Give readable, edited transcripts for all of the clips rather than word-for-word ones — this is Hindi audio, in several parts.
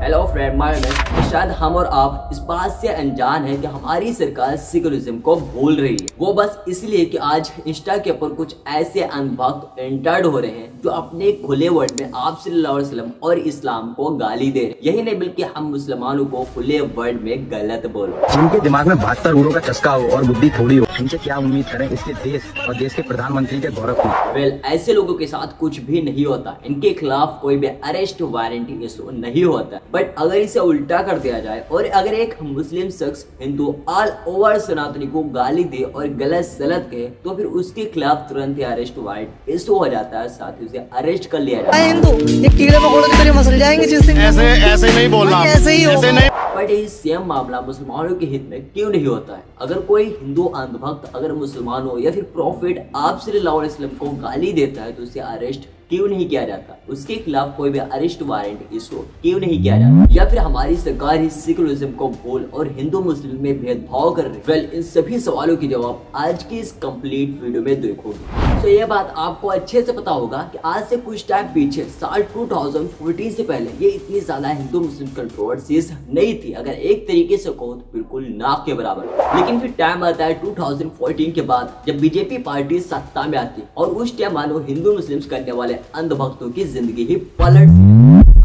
Hello friend, my name. शायद हम और आप इस बात से अनजान है कि हमारी सरकार सेकुलरिज्म को भूल रही है। वो बस इसलिए कि आज इंस्टा के ऊपर कुछ ऐसे अंधभक्त एंटर्ड हो रहे हैं जो अपने खुले वर्ड में आप सल्लल्लाहु अलैहि वसल्लम और इस्लाम को गाली दे रहे। यही नहीं बल्कि हम मुसलमानों को खुले वर्ड में गलत बोलो। जिनके दिमाग में 72 उड़ों का चस्का हो और बुद्धि थोड़ी हो, इनसे क्या उम्मीद करें इसके देश और देश के प्रधानमंत्री के गौरव की। वेल, ऐसे लोगों के साथ कुछ भी नहीं होता। इनके खिलाफ कोई भी अरेस्ट वारंट इशू नहीं होता। बट अगर इसे उल्टा कर दिया जाए और अगर एक मुस्लिम शख्स हिंदू ऑल ओवर सनातनी को गाली दे और गलत सलत कहे तो फिर उसके खिलाफ तुरंत ही अरेस्ट वारंट इशू हो जाता है, साथ ही उसे अरेस्ट कर लिया जाता है। हिंदू ये कीड़े मकोड़ों की तरह मसल जाएंगे जिस दिन ऐसे नहीं बोलना, ऐसे ही ऐसे नहीं। बट ये सेम मामला मुसलमानों के हित में क्यों नहीं होता है? अगर कोई हिंदू अंधभक्त अगर मुसलमान हो या फिर प्रॉफिट आप सल्लल्लाहु अलैहि वसल्लम को गाली देता है तो उसे अरेस्ट क्यों नहीं किया जाता? उसके खिलाफ कोई भी अरेस्ट वारंट इशू क्यों नहीं किया जाता? या फिर हमारी सरकार ही सेकुलरिज्म को भूल और हिंदू मुस्लिम में भेदभाव कर रही है? वेल, इन सभी सवालों के जवाब आज की इस कंप्लीट वीडियो में देखोगे। तो ये बात आपको अच्छे से पता होगा कि आज से कुछ टाइम पीछे साल 2014 से पहले ये इतनी ज्यादा हिंदू मुस्लिम कंट्रोवर्सीज नहीं थी। अगर एक तरीके से कहो तो बिल्कुल ना के बराबर। लेकिन फिर टाइम आता है 2014 के बाद जब बीजेपी पार्टी सत्ता में आती है और उस टाइम मानो हिंदू मुस्लिम करने वाले अंधभक्तों की जिंदगी ही पलट।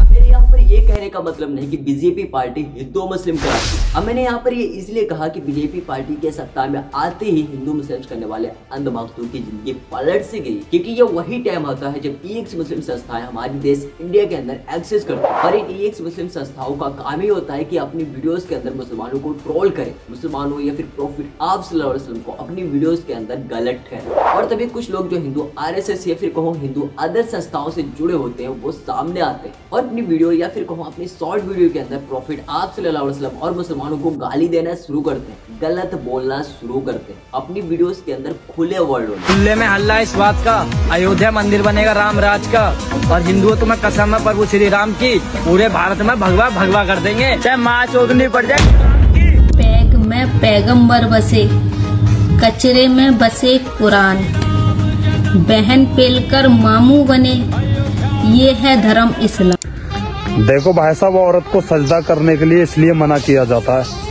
अब मेरे यहाँ पर ये कहने का मतलब नहीं कि बीजेपी पार्टी हिंदू मुस्लिम कराती। अब मैंने यहाँ पर ये इसलिए कहा कि बीजेपी पार्टी के सत्ता में आते ही हिंदू मुस्लिम करने वाले अंधभक्तों की जिंदगी पलट से गई, क्योंकि ये वही टाइम होता है जब ईएक्स मुस्लिम संस्थाएं हमारे देश इंडिया के अंदर एक्सेस करती है। और इन ईएक्स मुस्लिम संस्थाओं का काम ही होता है कि अपनी वीडियोस के अंदर मुसलमानों को ट्रोल करे, मुसलमानों या फिर प्रॉफिट आप सल्लल्लाहु अलैहि वसल्लम को अपनी वीडियोस के अंदर गलत ठहराए। और तभी कुछ लोग जो हिंदू आरएसएस या फिर कहो हिंदू अदर संस्थाओं से जुड़े होते हैं वो सामने आते हैं और अपनी वीडियो या फिर कहो अपनी शॉर्ट वीडियो के अंदर प्रॉफिट आप सल्लल्लाहु अलैहि वसल्लम और मुसलमानों को गाली देना शुरू करते हैं, गलत बोलना शुरू करते हैं, अपनी वीडियोस के अंदर खुले वर्ड होते हैं। खुले में हल्ला इस बात का, अयोध्या मंदिर बनेगा राम राज का और हिंदुओं तो मैं कसम है प्रभु श्री राम की पूरे भारत में भगवा भगवा कर देंगे, चाहे माँ चोदनी पड़ जाए। पैग में पैगंबर बसे, कचरे में बसे कुरान, बहन पेलकर मामू बने, ये है धर्म इस्लाम। देखो भाई साहब, औरत को सजदा करने के लिए इसलिए मना किया जाता है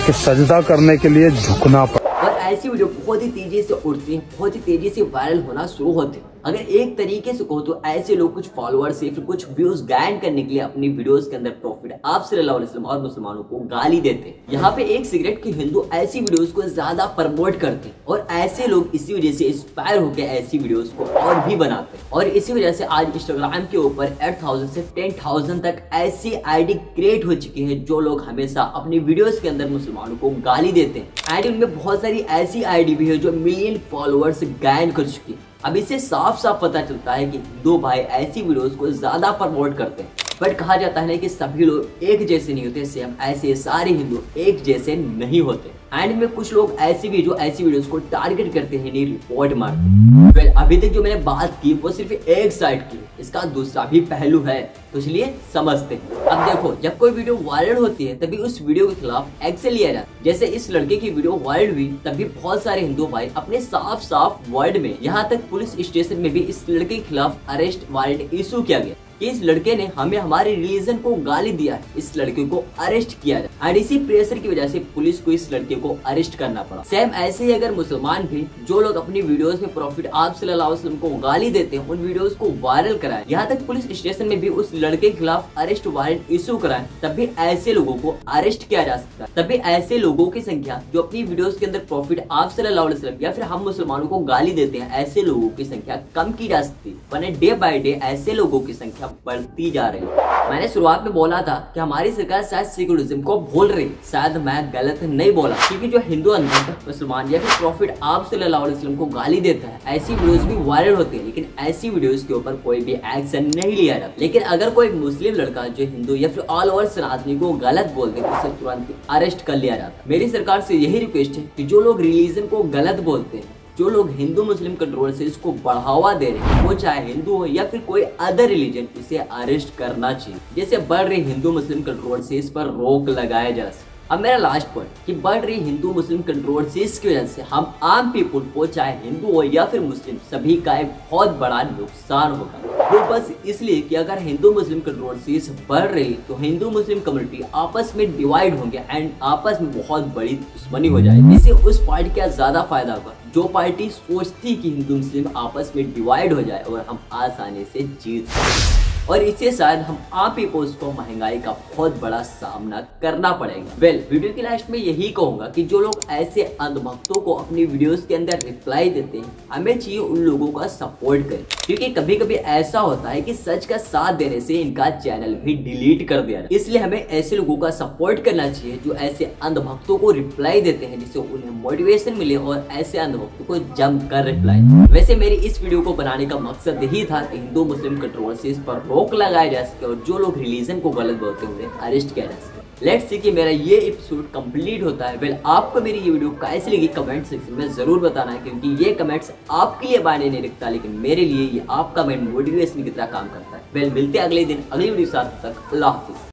कि सजदा करने के लिए झुकना पड़ता। और ऐसी वीडियो बहुत ही तेजी से उड़ती है, बहुत ही तेजी से वायरल होना शुरू होते हैं। अगर एक तरीके से कहो तो ऐसे लोग कुछ फॉलोअर्स से फिर कुछ व्यूज गेन करने के लिए अपनी वीडियोस के अंदर प्रॉफिट आप सल्लल्लाहु अलैहि वसल्लम और मुसलमानों को गाली देते हैं। यहाँ पे एक सिगरेट के हिंदू ऐसी वीडियोस को ज्यादा प्रमोट करते हैं और ऐसे लोग इसी वजह से इंस्पायर होकर ऐसी वीडियोस को और भी बनाते हैं। और इसी वजह से आज इंस्टाग्राम के ऊपर 8000 से 10,000 तक ऐसी आईडी क्रिएट हो चुकी है जो लोग हमेशा अपनी वीडियोस के अंदर मुसलमानों को गाली देते हैं। एंड उनमें बहुत सारी ऐसी आईडी भी है जो मिलियन फॉलोअर्स गेन कर चुकी है। अब इससे साफ साफ पता चलता है कि हिंदू भाई ऐसी वीडियोस को ज्यादा प्रमोट करते हैं। बट कहा जाता है ना कि सभी लोग एक जैसे नहीं होते, सेम ऐसे सारे हिंदू एक जैसे नहीं होते। एंड में कुछ लोग ऐसे भी जो ऐसी वीडियोस को टारगेट करते हैं, नहीं रिपोर्ट मारते। वेल, अभी तक जो मैंने बात की वो सिर्फ एक साइड की, इसका दूसरा भी पहलू है, तो इसलिए समझते हैं। अब देखो, जब कोई वीडियो वायरल होती है तभी उस वीडियो के खिलाफ एक्शन लिया जाता है। जैसे इस लड़के की वीडियो वायरल हुई तभी बहुत सारे हिंदू भाई अपने साफ साफ वर्ड में, यहाँ तक पुलिस स्टेशन में भी इस लड़के के खिलाफ अरेस्ट वारंट इशू किया गया कि इस लड़के ने हमें हमारे रिलीजन को गाली दिया है, इस लड़के को अरेस्ट किया जाए। और इसी प्रेशर की वजह से पुलिस को इस लड़के को अरेस्ट करना पड़ा। सेम ऐसे ही अगर मुसलमान भी जो लोग अपनी वीडियोस में प्रॉफिट आप सल्लल्लाहु अलैहि वसल्लम को गाली देते हैं उन वीडियोस को वायरल कराए, यहाँ तक पुलिस स्टेशन में भी उस लड़के के खिलाफ अरेस्ट वारंट इशू कराए, तब भी ऐसे लोगों को अरेस्ट किया जा सकता है। तभी ऐसे लोगों की संख्या जो अपनी वीडियोस के अंदर प्रॉफिट आप सल्लल्लाहु अलैहि वसल्लम या फिर हम मुसलमानों को गाली देते हैं, ऐसे लोगों की संख्या कम की जा सकती है। वरना डे बाय डे ऐसे लोगों की संख्या बढ़ती जा रही है। मैंने शुरुआत में बोला था कि हमारी सरकार शायद सेकुलरिज्म को भूल रही है। शायद मैं गलत नहीं बोला, क्योंकि जो हिंदू अंधभक्त मुसलमान या फिर प्रॉफिट आप सल्लल्लाहु अलैहि वसल्लम को गाली देता है, ऐसी वीडियोस भी वायरल होती है, लेकिन ऐसी वीडियोस के ऊपर कोई भी एक्शन नहीं लिया जाता। लेकिन अगर कोई मुस्लिम लड़का जो हिंदू या फिर ऑल ओवर सनातनी को गलत बोलते हैं उसे तुरंत अरेस्ट कर लिया जाता है। मेरी सरकार से यही रिक्वेस्ट है कि जो लोग रिलीजन को गलत बोलते हैं, जो लोग हिंदू मुस्लिम कंट्रोवर्सीज को बढ़ावा दे रहे हैं, वो चाहे हिंदू हो या फिर कोई अदर रिलीजन, इसे अरेस्ट करना चाहिए। जैसे बढ़ रही हिंदू मुस्लिम कंट्रोवर्सीज पर रोक लगाया जा सके। अब मेरा लास्ट पॉइंट कि बढ़ रही हिंदू मुस्लिम कंट्रोवर्सीज की वजह से हम आम पीपुल को, चाहे हिंदू हो या फिर मुस्लिम, सभी का एक बहुत बड़ा नुकसान होगा। वो बस इसलिए कि अगर हिंदू मुस्लिम कंट्रोवर्सीज बढ़ रही तो हिंदू मुस्लिम कम्युनिटी आपस में डिवाइड होंगे एंड आपस में बहुत बड़ी दुश्मनी हो जाएगी। इससे उस पार्टी का ज्यादा फायदा होगा जो पार्टी सोचती कि हिंदू मुस्लिम आपस में डिवाइड हो जाए और हम आसानी से जीत सकें, और इससे शायद हम आम पीपल्स को महंगाई का बहुत बड़ा सामना करना पड़ेगा। वीडियो के लास्ट में यही कहूंगा कि जो लोग ऐसे अंधभक्तों को अपनी वीडियोस के अंदर रिप्लाई देते हैं, हमें चाहिए उन लोगों का सपोर्ट करें, क्योंकि कभी कभी ऐसा होता है कि सच का साथ देने से इनका चैनल भी डिलीट कर दिया। इसलिए हमें ऐसे लोगों का सपोर्ट करना चाहिए जो ऐसे अंधभक्तों को रिप्लाई देते हैं, जिससे उन्हें मोटिवेशन मिले और ऐसे अंधभक्तों को जम कर रिप्लाई। वैसे मेरी इस वीडियो को बनाने का मकसद यही था कि हिंदू मुस्लिम कंट्रोवर्सीज पर रोक लगाया जा सके और जो लोग रिलीजन को गलत बोलते हैं उन्हें अरेस्ट किया जा सके। लेट्स सी कि मेरा ये एपिसोड कंप्लीट होता है। आपको मेरी ये वीडियो कैसी लगी कमेंट सेक्शन में जरूर बताना है, क्योंकि ये कमेंट्स आपके लिए मायने नहीं रखता, लेकिन मेरे लिए ये आपका माइंड मोटिवेशन की तरह काम करता है। मिलते हैं अगले दिन अगली वीडियो साथ, तक अल्लाह हाफिज।